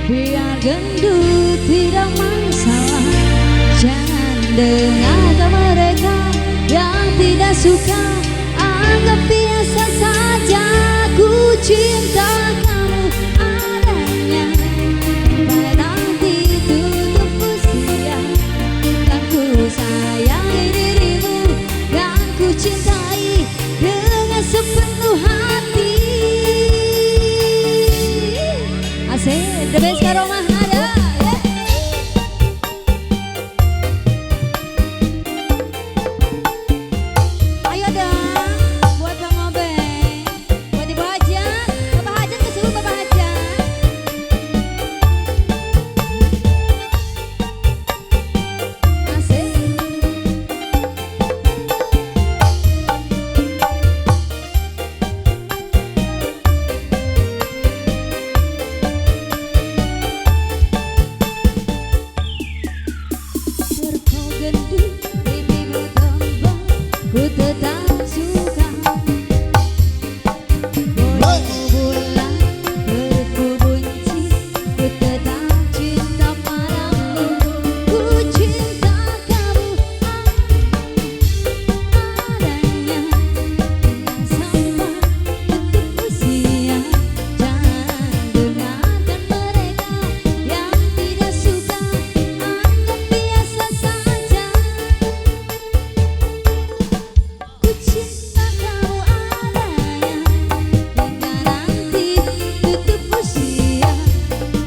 Biar gendut tidak masalah, jangan dengarkan mereka yang tidak suka. Anggap biasa saja, ku cinta kamu adanya. Sampai nanti tutup usia, kan ku sayangi dirimu, kan ku cintai dengan sepenuh hati. Asik, the best Karomah ada. Ayo dong, buat Bang Obeng, buat Ibu Hajat, Bapak Hajat ke seluruh Bapak Hajat. Asik. Kau gendut, pipimu tembang, ku tetap suka. Boymu bulan, perutmu bunci, ku tetap cinta padamu. Ku cinta kamu adanya. Sampai tutup usia, jangan dengarkan mereka yang tidak suka. Anggap biasa saja, ku cinta kamu adanya. Hingga nanti tutup usia,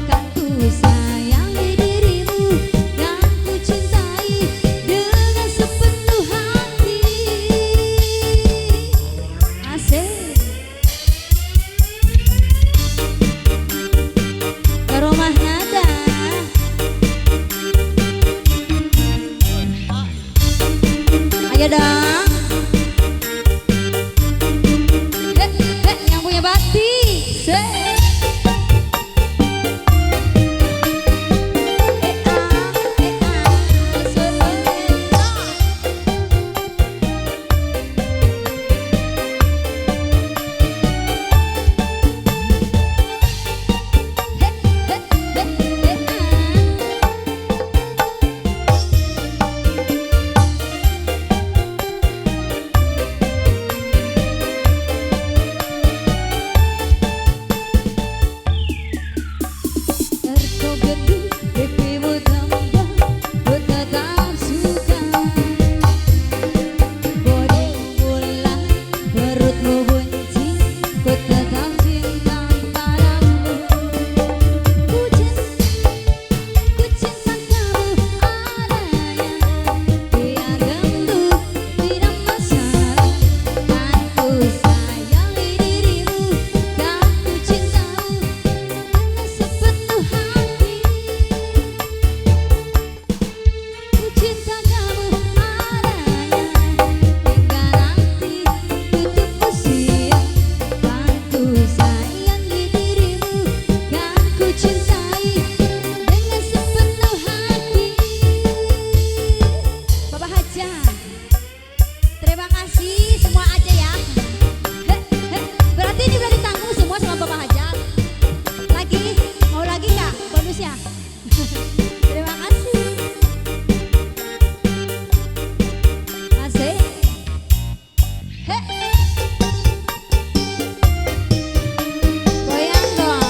kan ku sayangi dirimu, kan ku cintai dengan sepenuh hati. Asik. Karomah nada. Ayo dong. Yang punya batik. Kau gendut, pipimu tembang, ku tetap suka. Bodymu bulan, perutmu bunci, ku tetap cinta padamu. Ku cinta kamu adanya. Biar gendut tidak masalah, kan ku sayangi dirimu, kan ku cintai dengan sepenuh hati. Ku cinta kamu adanya. Hingga nanti tutup usia, kan ku sayangi dirimu, kan ku cintai dengan sepenuh hati. Bapak Hajat, terima kasih semua aja ya. Berarti ini udah ditanggung semua sama Bapak Hajat. Lagi, mau lagi nggak bonusnya? Terima kasih. Asik. Goyang dong.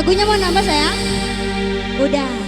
Lagunya mau nambah sayang? Udah.